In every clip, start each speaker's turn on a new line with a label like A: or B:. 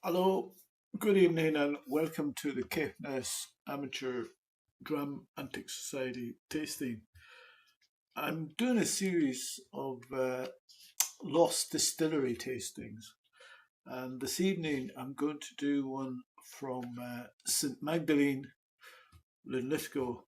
A: Hello, good evening, and welcome to the Caithness Amateur Dram Antique Society tasting. I'm doing a series of lost distillery tastings, and this evening I'm going to do one from St Magdalene, Linlithgow,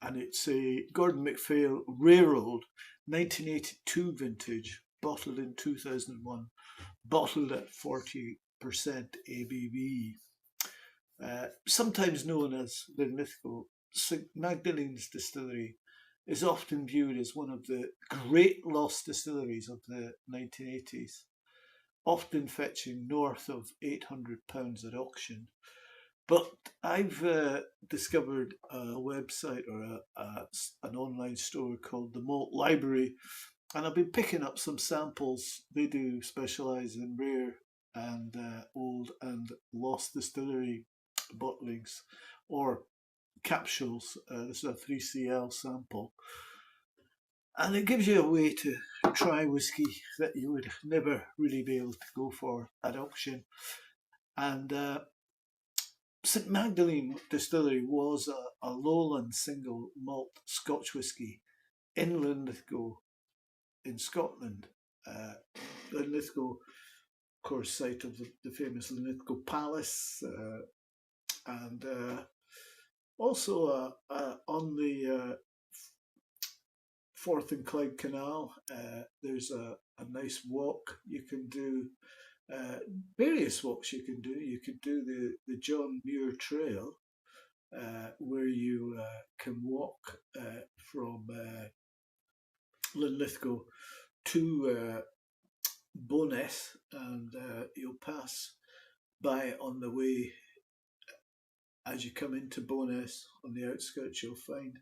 A: and it's a Gordon MacPhail rare old 1982 vintage, bottled in 2001, bottled at 40% ABV. Sometimes known as Linlithgow, St Magdalene's Distillery is often viewed as one of the great lost distilleries of the 1980s, often fetching north of £800 at auction. But I've discovered a website or an online store called the Malt Library, and I've been picking up some samples. They do specialise in rare and old and lost distillery bottlings or capsules. This is a 3CL sample. And it gives you a way to try whiskey that you would never really be able to go for at auction. And St Magdalene Distillery was a Lowland single malt Scotch whisky in Linlithgow in Scotland. Linlithgow, of course, site of the famous Linlithgow Palace, and also on the Forth and Clyde Canal, there's a nice walk you can do. Various walks you can do. You could do the John Muir Trail, where you can walk from Linlithgow to Bowness, and you'll pass by on the way. As you come into Bowness, on the outskirts, you'll find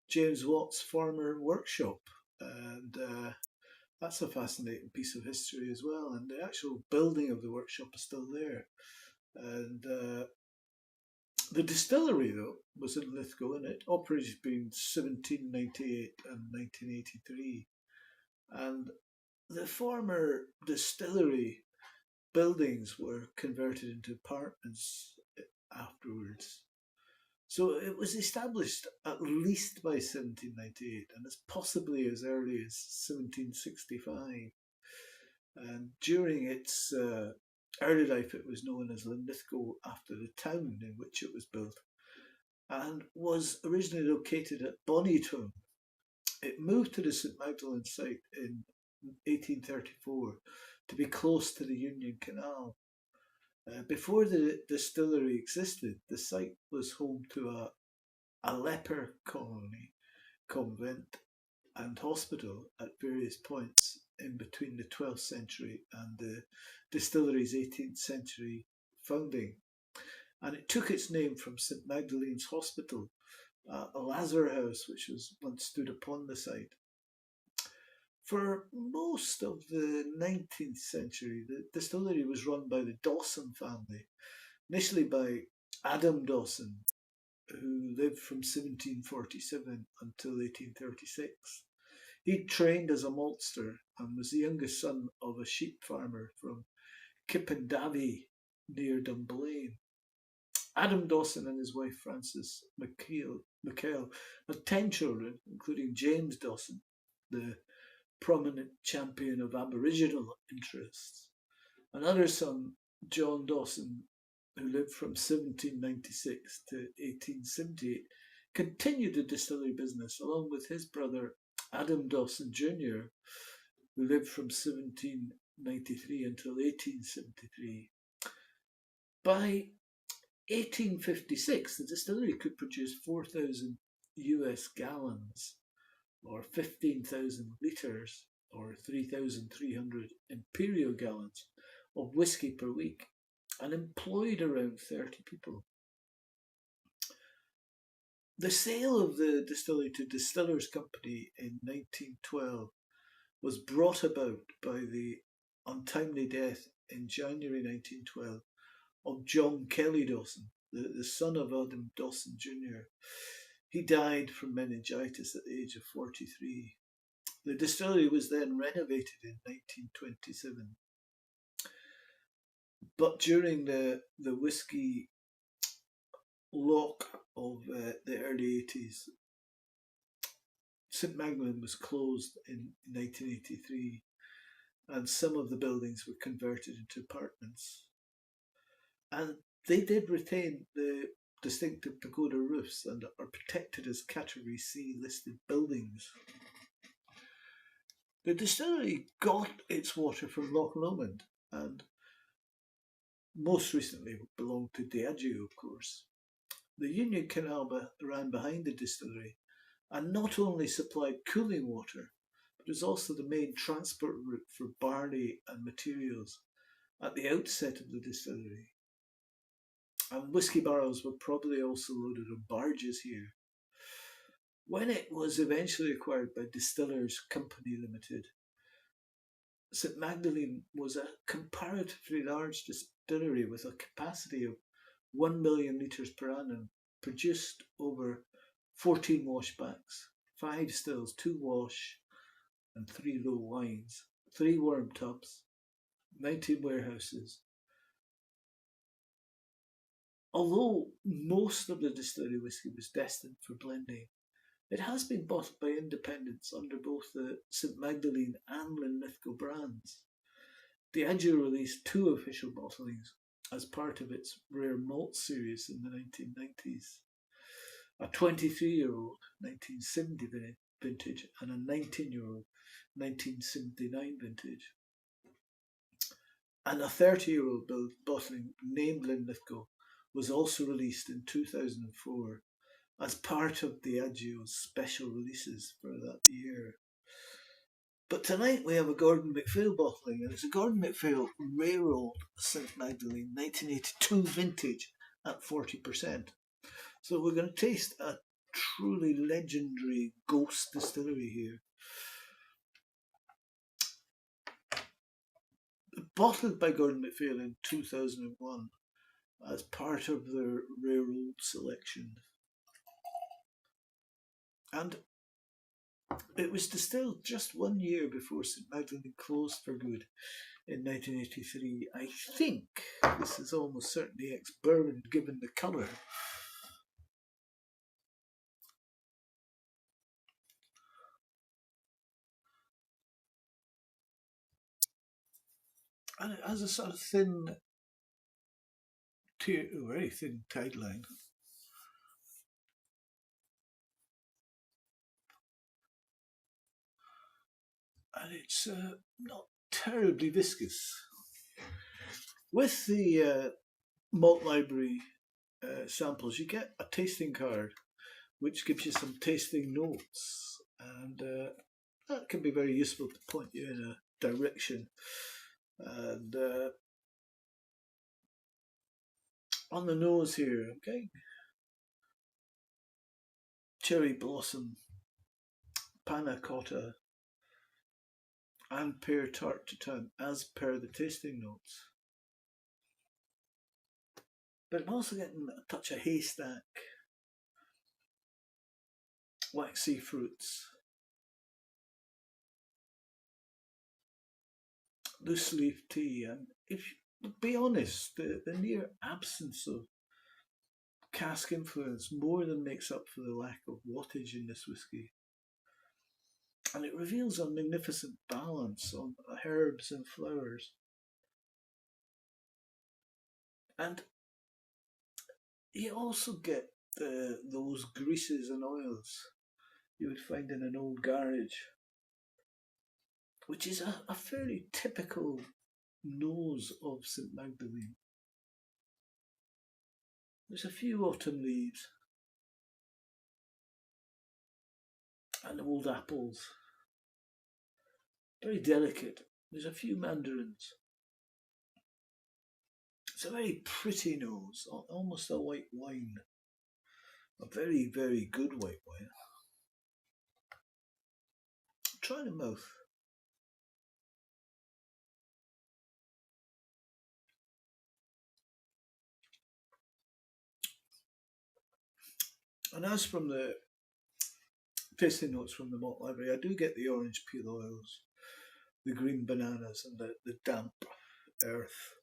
A: James Watt's former workshop, and that's a fascinating piece of history as well. And the actual building of the workshop is still there. And the distillery, though, was in Lithgow, and it operated between 1798 and 1983. And the former distillery buildings were converted into apartments afterwards. So it was established at least by 1798, and as possibly as early as 1765. And during its early life, it was known as Linlithgow after the town in which it was built, and was originally located at Bonnytown. It moved to the St Magdalene site in 1834 to be close to the Union Canal. Before the distillery existed, the site was home to a leper colony, convent, and hospital at various points in between the 12th century and the distillery's 18th century founding. And it took its name from St Magdalene's Hospital, a lazar house which was once stood upon the site. For most of the 19th century, the distillery was run by the Dawson family, initially by Adam Dawson, who lived from 1747 until 1836. He trained as a maltster and was the youngest son of a sheep farmer from Kippendavie near Dunblane. Adam Dawson and his wife Frances MacPhail had 10 children, including James Dawson, the prominent champion of Aboriginal interests. Another son, John Dawson, who lived from 1796 to 1878, continued the distillery business along with his brother Adam Dawson Jr., who lived from 1793 until 1873. By 1856, the distillery could produce 4,000 US gallons, or 15,000 litres, or 3,300 imperial gallons of whisky per week, and employed around 30 people. The sale of the distillery to Distillers Company in 1912 was brought about by the untimely death in January 1912 of John Kelly Dawson, the son of Adam Dawson Jr. He died from meningitis at the age of 43. The distillery was then renovated in 1927. But during the whisky llok of the early 80s, St Magdalene was closed in 1983, and some of the buildings were converted into apartments. And they did retain the distinctive pagoda roofs and are protected as Category C listed buildings. The distillery got its water from Lowland and most recently belonged to Diageo, of course. The Union Canal ran behind the distillery and not only supplied cooling water, but was also the main transport route for barley and materials at the outset of the distillery. And whisky barrels were probably also loaded on barges here. When it was eventually acquired by Distillers Company Limited, St Magdalene was a comparatively large distillery with a capacity of 1 million litres per annum, produced over 14 washbacks, 5 stills, 2 wash, and 3 low wines, 3 worm tubs, 19 warehouses. Although most of the distillery whisky was destined for blending, it has been bottled by independents under both the St Magdalene and Linlithgow brands. Diageo released 2 official bottlings as part of its rare malt series in the 1990s. A 23-year-old 1970 vintage and a 19-year-old 1979 vintage. And a 30-year-old bottling named Linlithgow was also released in 2004 as part of Diageo's special releases for that year. But tonight we have a Gordon MacPhail bottling, and it's a Gordon MacPhail rare old St Magdalene 1982 vintage at 40%. So we're going to taste a truly legendary ghost distillery here. Bottled by Gordon MacPhail in 2001 as part of their rare old selection. And it was distilled just 1 year before St Magdalene closed for good in 1983. I think this is almost certainly ex-bourbon given the colour. And it has a sort of thin, very thin tide line. And it's not terribly viscous. With the malt library samples, you get a tasting card which gives you some tasting notes, and that can be very useful to point you in a direction. And on the nose here, okay, cherry blossom, panna cotta, and pear tart tatin as per the tasting notes. But I'm also getting a touch of haystack, waxy fruits, loose leaf tea, and if you be honest, the near absence of cask influence more than makes up for the lack of wattage in this whisky. And it reveals a magnificent balance on herbs and flowers. And you also get those greases and oils you would find in an old garage, which is a fairly typical nose of St Magdalene. There's a few autumn leaves and old apples. Very delicate. There's a few mandarins. It's a very pretty nose, almost a white wine. A very, very good white wine. Try the mouth. And as from the tasting notes from the malt library, I do get the orange peel oils, the green bananas, and the damp earth.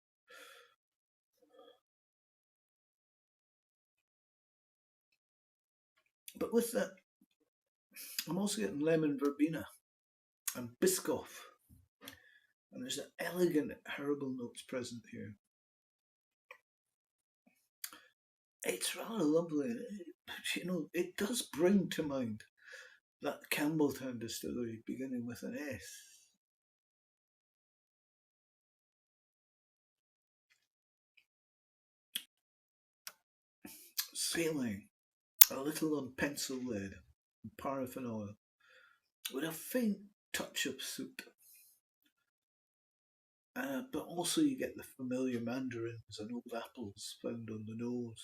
A: But with that, I'm also getting lemon verbena and biscoff. And there's an elegant herbal notes present here. It's rather lovely. You know, it does bring to mind that Campbelltown distillery beginning with an S. Saline, a little on pencil lead, and paraffin oil, with a faint touch of soot. But also you get the familiar mandarins and old apples found on the nose.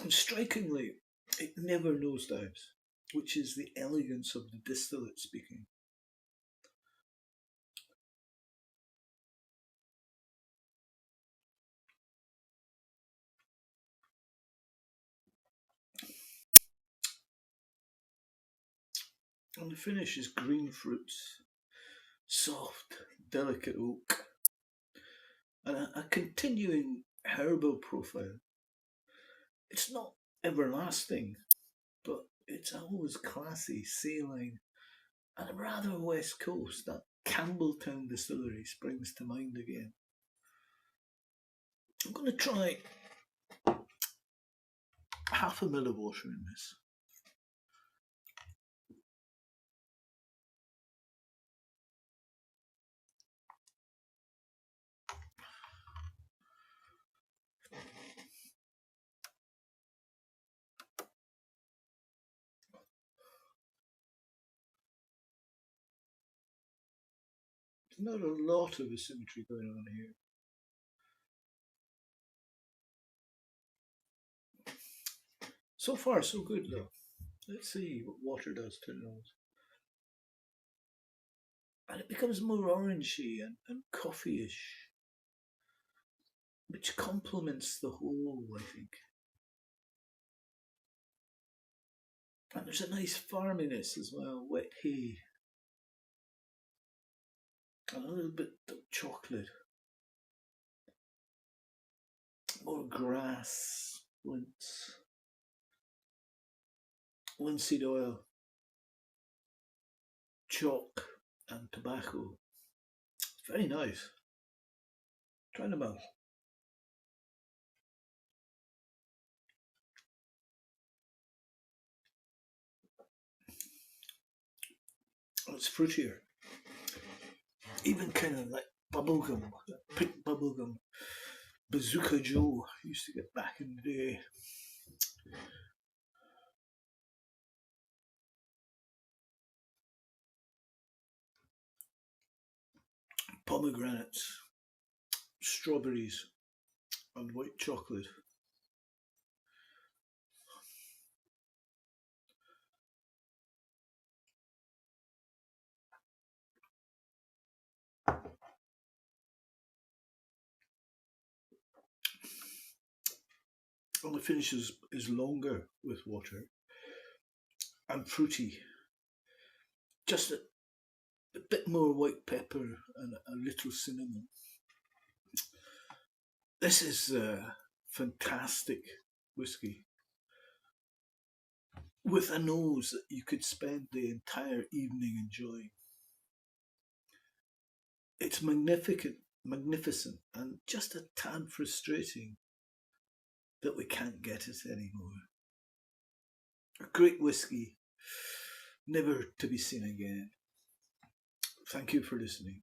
A: And strikingly, it never nosedives, which is the elegance of the distillate speaking. And the finish is green fruits, soft, delicate oak, and a continuing herbal profile. It's not everlasting, but it's always classy, saline, and rather west coast. That Campbelltown distillery springs to mind again. I'm going to try half a mill of water in this. There's not a lot of asymmetry going on here. So far, so good though. Let's see what water does to the nose. And it becomes more orangey and coffee-ish, which complements the whole, I think. And there's a nice farminess as well, wet hay. And a little bit of chocolate. More grass, linseed oil, chalk, and tobacco. It's very nice. Try them out. It's fruitier. Even kind of like bubblegum, pink bubblegum. Bazooka Joe used to get back in the day. Pomegranates, strawberries, and white chocolate. And the finish is longer with water and fruity. Just a bit more white pepper and a little cinnamon. This is a fantastic whisky with a nose that you could spend the entire evening enjoying. It's magnificent, and just a tad frustrating that we can't get it anymore. A great whisky, never to be seen again. Thank you for listening.